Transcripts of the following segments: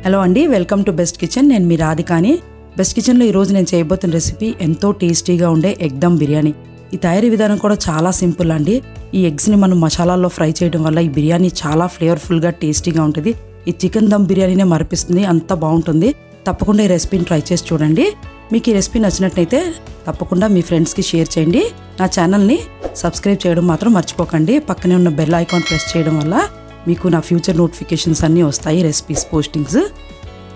Hello అండి, welcome to best kitchen. నేను మీ రాధికాని. Best కిచెన్లో ఈరోజు నేను చేయబోతున్న రెసిపీ ఎంతో టేస్టీగా ఉండే ఎగ్ దమ్ బిర్యానీ. ఈ తయారీ విధానం కూడా చాలా సింపుల్ అండి. ఈ ఎగ్స్ని మనం మసాలాల్లో ఫ్రై చేయడం వల్ల ఈ బిర్యానీ చాలా ఫ్లేవర్ఫుల్గా టేస్టీగా ఉంటుంది. ఈ చికెన్ దమ్ బిర్యానీనే మరిపిస్తుంది, అంత బాగుంటుంది. తప్పకుండా ఈ రెసిపీని ట్రై చేసి చూడండి. మీకు ఈ రెసిపీ నచ్చినట్లయితే తప్పకుండా మీ ఫ్రెండ్స్కి షేర్ చేయండి. నా ఛానల్ని సబ్స్క్రైబ్ చేయడం మాత్రం మర్చిపోకండి. పక్కనే ఉన్న బెల్ ఐకాన్ ప్రెస్ చేయడం వల్ల మీకు నా ఫ్యూచర్ నోటిఫికేషన్స్ అన్నీ వస్తాయి, రెసిపీస్ పోస్టింగ్స్.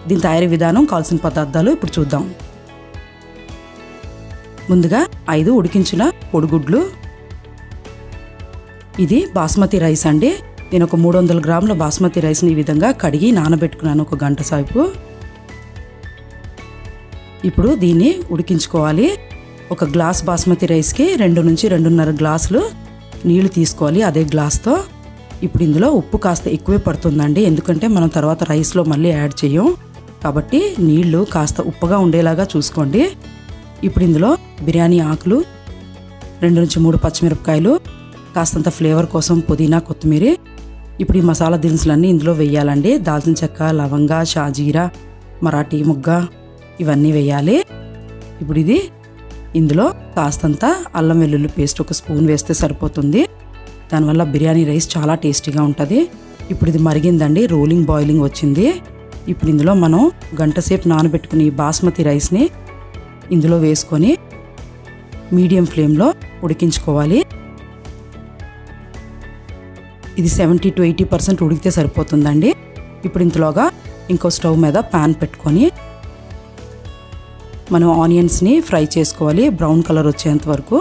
దీని తయారీ విధానం, కావాల్సిన పదార్థాలు ఇప్పుడు చూద్దాం. ముందుగా 5 ఉడికించిన కోడిగుడ్లు. ఇది బాస్మతి రైస్ అండి. నేను ఒక 300 గ్రాముల బాస్మతి రైస్ని ఈ విధంగా కడిగి నానబెట్టుకున్నాను 1 గంట సేపు. ఇప్పుడు దీన్ని ఉడికించుకోవాలి. 1 గ్లాస్ బాస్మతి రైస్కి 2 నుంచి 2.5 గ్లాసులు నీళ్లు తీసుకోవాలి అదే గ్లాస్తో. ఇప్పుడు ఇందులో ఉప్పు కాస్త ఎక్కువే పడుతుందండి, ఎందుకంటే మనం తర్వాత రైస్లో మళ్ళీ యాడ్ చేయం కాబట్టి నీళ్లు కాస్త ఉప్పుగా ఉండేలాగా చూసుకోండి. ఇప్పుడు ఇందులో బిర్యానీ ఆకులు, 2 నుంచి 3 పచ్చిమిరపకాయలు, కాస్తంత ఫ్లేవర్ కోసం పుదీనా, కొత్తిమీర. ఇప్పుడు ఈ మసాలా దినుసులన్నీ ఇందులో వేయాలండి. దాల్చిన చెక్క, లవంగా, షాజీరా, మరాఠీ ముగ్గ ఇవన్నీ వేయాలి. ఇప్పుడు ఇది ఇందులో కాస్తంత అల్లం వెల్లుల్లి పేస్ట్ 1 స్పూన్ వేస్తే సరిపోతుంది. దానివల్ల బిర్యానీ రైస్ చాలా టేస్టీగా ఉంటుంది. ఇప్పుడు ఇది మరిగిందండి, రోలింగ్ బాయిలింగ్ వచ్చింది. ఇప్పుడు ఇందులో మనం గంట సేపు నానబెట్టుకుని ఈ బాస్మతి రైస్ని ఇందులో వేసుకొని మీడియం ఫ్లేమ్లో ఉడికించుకోవాలి. ఇది 70 to 80% ఉడికితే సరిపోతుందండి. ఇప్పుడు ఇంతలోగా ఇంకో స్టవ్ మీద ప్యాన్ పెట్టుకొని మనం ఆనియన్స్ని ఫ్రై చేసుకోవాలి. బ్రౌన్ కలర్ వచ్చేంత వరకు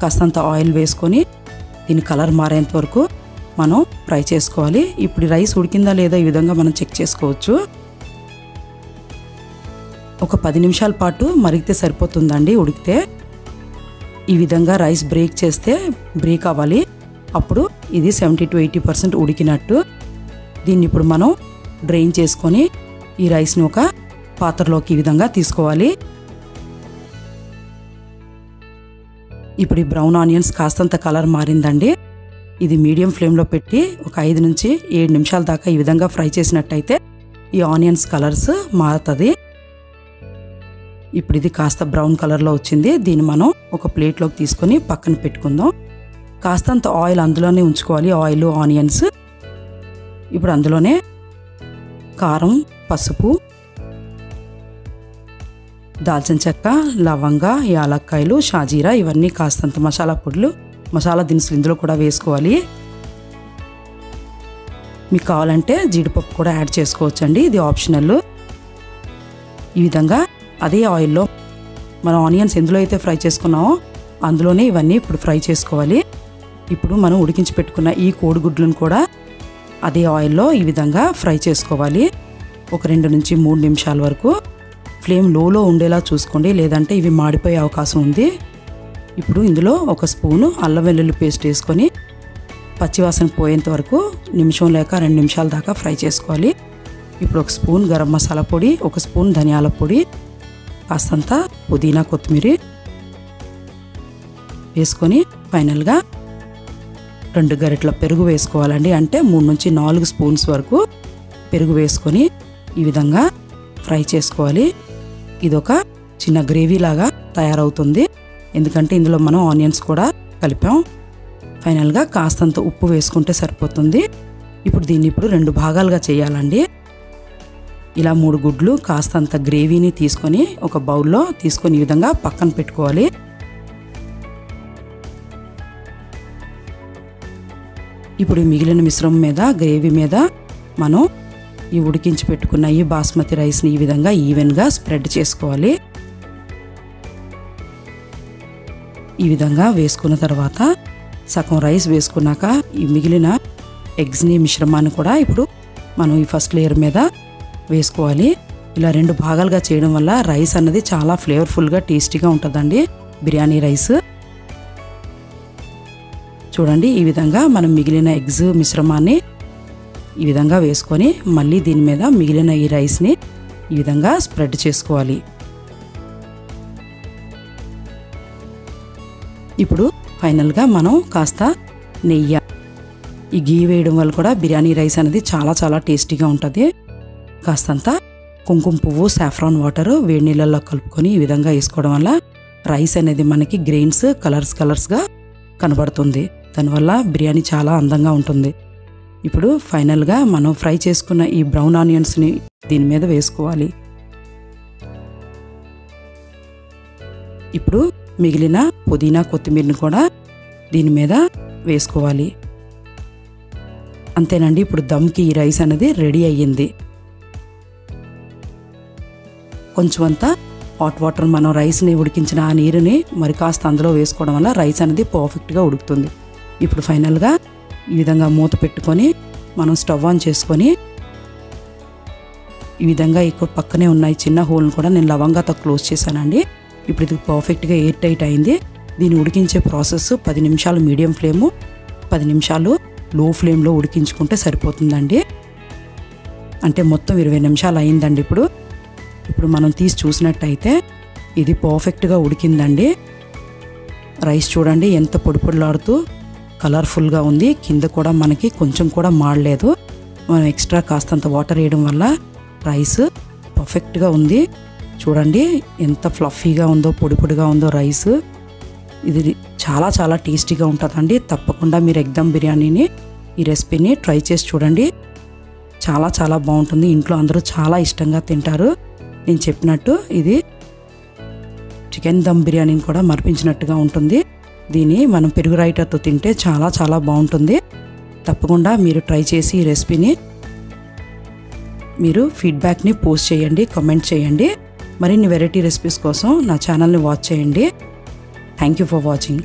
కాస్తంత ఆయిల్ వేసుకొని దీని కలర్ మారేంత వరకు మనం ఫ్రై చేసుకోవాలి. ఇప్పుడు రైస్ ఉడికిందా లేదా ఈ విధంగా మనం చెక్ చేసుకోవచ్చు. ఒక 10 నిమిషాల పాటు మరిగితే సరిపోతుందండి. ఉడికితే ఈ విధంగా రైస్ బ్రేక్ అవ్వాలి. అప్పుడు ఇది 70 to 80% ఉడికినట్టు. దీన్ని ఇప్పుడు మనం డ్రైన్ చేసుకొని ఈ రైస్ని ఒక పాత్రలోకి ఈ విధంగా తీసుకోవాలి. ఇప్పుడు ఈ బ్రౌన్ ఆనియన్స్ కాస్తంత కలర్ మారిందండి. ఇది మీడియం ఫ్లేమ్లో పెట్టి ఒక 5 నుంచి 7 నిమిషాల దాకా ఈ విధంగా ఫ్రై చేసినట్టయితే ఈ ఆనియన్స్ కలర్స్ మారుతుంది. ఇప్పుడు ఇది కాస్త బ్రౌన్ కలర్లో వచ్చింది. దీన్ని మనం ఒక ప్లేట్లోకి తీసుకొని పక్కన పెట్టుకుందాం. కాస్తంత ఆయిల్ అందులోనే ఉంచుకోవాలి, ఆయిల్, ఆనియన్స్. ఇప్పుడు అందులోనే కారం, పసుపు, దాల్చిన చెక్క, లవంగా, యాలక్కాయలు, షాజీరా ఇవన్నీ కాస్తంత మసాలా పొడులు, మసాలా దినుసులు ఇందులో కూడా వేసుకోవాలి. మీకు కావాలంటే జీడిపప్పు కూడా యాడ్ చేసుకోవచ్చండి, ఇది ఆప్షనల్. ఈ విధంగా అదే ఆయిల్లో మనం ఆనియన్స్ ఎందులో అయితే ఫ్రై చేసుకున్నామో అందులోనే ఇవన్నీ ఇప్పుడు ఫ్రై చేసుకోవాలి. ఇప్పుడు మనం ఉడికించి పెట్టుకున్న ఈ కోడిగుడ్లను కూడా అదే ఆయిల్లో ఈ విధంగా ఫ్రై చేసుకోవాలి. ఒక 2 నుంచి 3 నిమిషాల వరకు. ఫ్లేమ్ లోలో ఉండేలా చూసుకోండి, లేదంటే ఇవి మాడిపోయే అవకాశం ఉంది. ఇప్పుడు ఇందులో 1 స్పూను అల్లం వెల్లుల్లి పేస్ట్ వేసుకొని పచ్చివాసన పోయేంత వరకు 1 నిమిషం లేక 2 నిమిషాల దాకా ఫ్రై చేసుకోవాలి. ఇప్పుడు 1 స్పూన్ గరం మసాలా పొడి, 1 స్పూన్ ధనియాల పొడి, కాస్తంత పుదీనా, కొత్తిమీర వేసుకొని ఫైనల్గా 2 గరిటెల పెరుగు వేసుకోవాలండి. అంటే 3 నుంచి 4 స్పూన్స్ వరకు పెరుగు వేసుకొని ఈ విధంగా ఫ్రై చేసుకోవాలి. ఇదొక చిన్న గ్రేవీ లాగా తయారవుతుంది, ఎందుకంటే ఇందులో మనం ఆనియన్స్ కూడా కలిపాం. ఫైనల్గా కాస్తంత ఉప్పు వేసుకుంటే సరిపోతుంది. ఇప్పుడు దీన్ని 2 భాగాలుగా చేయాలండి. ఇలా 3 గుడ్లు కాస్తంత గ్రేవీని తీసుకొని ఒక బౌల్లో తీసుకొని ఈ విధంగా పక్కన పెట్టుకోవాలి. ఇప్పుడు మిగిలిన మిశ్రమం మీద, గ్రేవీ మీద మనం ఈ ఉడికించి పెట్టుకున్న ఈ బాస్మతి రైస్ని ఈ విధంగా ఈవెన్గా స్ప్రెడ్ చేసుకోవాలి. ఈ విధంగా వేసుకున్న తర్వాత సగం రైస్ వేసుకున్నాక ఈ మిగిలిన ఎగ్స్ని, మిశ్రమాన్ని కూడా ఇప్పుడు మనం ఈ ఫస్ట్ లేయర్ మీద వేసుకోవాలి. ఇలా 2 భాగాలుగా చేయడం వల్ల రైస్ అన్నది చాలా ఫ్లేవర్ఫుల్గా, టేస్టీగా ఉంటుందండి బిర్యానీ రైస్. చూడండి, ఈ విధంగా మనం మిగిలిన ఎగ్స్ మిశ్రమాన్ని ఈ విధంగా వేసుకొని మళ్ళీ దీని మీద మిగిలిన ఈ రైస్ని ఈ విధంగా స్ప్రెడ్ చేసుకోవాలి. ఇప్పుడు ఫైనల్గా మనం కాస్త నెయ్యి, ఈ గీ వేయడం వల్ల కూడా బిర్యానీ రైస్ అనేది చాలా చాలా టేస్టీగా ఉంటుంది. కాస్తంత కుంకుమ పువ్వు, సాఫ్రాన్ వాటర్ వేడి నీళ్ళల్లో కలుపుకొని ఈ విధంగా వేసుకోవడం వల్ల రైస్ అనేది మనకి గ్రెయిన్స్ కలర్స్గా కనబడుతుంది. దానివల్ల బిర్యానీ చాలా అందంగా ఉంటుంది. ఇప్పుడు ఫైనల్గా మనం ఫ్రై చేసుకున్న ఈ బ్రౌన్ ఆనియన్స్ని దీని మీద వేసుకోవాలి. ఇప్పుడు మిగిలిన పుదీనా, కొత్తిమీరని కూడా దీని మీద వేసుకోవాలి. అంతేనండి, ఇప్పుడు దమ్కి ఈ రైస్ అనేది రెడీ అయ్యింది. కొంచెం అంతా హాట్ వాటర్ మనం రైస్ని ఉడికించిన ఆ నీరుని మరి కాస్త అందులో వేసుకోవడం వల్ల రైస్ అనేది పర్ఫెక్ట్గా ఉడుకుతుంది. ఇప్పుడు ఫైనల్గా ఈ విధంగా మూత పెట్టుకొని మనం స్టవ్ ఆన్ చేసుకొని ఈ విధంగా ఇక్కడ పక్కనే ఉన్న ఈ చిన్న హోల్ని కూడా నేను లవంగాతో క్లోజ్ చేశానండి. ఇప్పుడు ఇది పర్ఫెక్ట్గా ఎయిర్ టైట్ అయింది. దీన్ని ఉడికించే ప్రాసెస్ 10 నిమిషాలు మీడియం ఫ్లేము, 10 నిమిషాలు లో ఫ్లేమ్లో ఉడికించుకుంటే సరిపోతుందండి. అంటే మొత్తం 20 నిమిషాలు అయిందండి. ఇప్పుడు మనం తీసి చూసినట్టయితే ఇది పర్ఫెక్ట్గా ఉడికిందండి. రైస్ చూడండి ఎంత పొడి పొడిలాడుతూ కలర్ఫుల్గా ఉంది. కింద కూడా మనకి కొంచెం కూడా మాడలేదు. మనం ఎక్స్ట్రా కాస్తంత వాటర్ వేయడం వల్ల రైస్ పర్ఫెక్ట్గా ఉంది. చూడండి ఎంత ఫ్లఫీగా ఉందో, పొడి పొడిగా ఉందో రైస్. ఇది చాలా చాలా టేస్టీగా ఉంటుందండి. తప్పకుండా మీరు ఎగ్ దమ్ బిర్యానీని, ఈ రెసిపీని ట్రై చేసి చూడండి. చాలా చాలా బాగుంటుంది. ఇంట్లో అందరూ చాలా ఇష్టంగా తింటారు. నేను చెప్పినట్టు ఇది చికెన్ దమ్ బిర్యానీని కూడా మరిపించినట్టుగా ఉంటుంది. దీన్ని మనం పెరుగు రైతాతో తింటే చాలా చాలా బాగుంటుంది. తప్పకుండా మీరు ట్రై చేసి ఈ రెసిపీని మీరు ఫీడ్బ్యాక్ని పోస్ట్ చేయండి, కామెంట్ చేయండి. మరిన్ని వెరైటీ రెసిపీస్ కోసం నా ఛానల్ని వాచ్ చేయండి. Thank you for watching.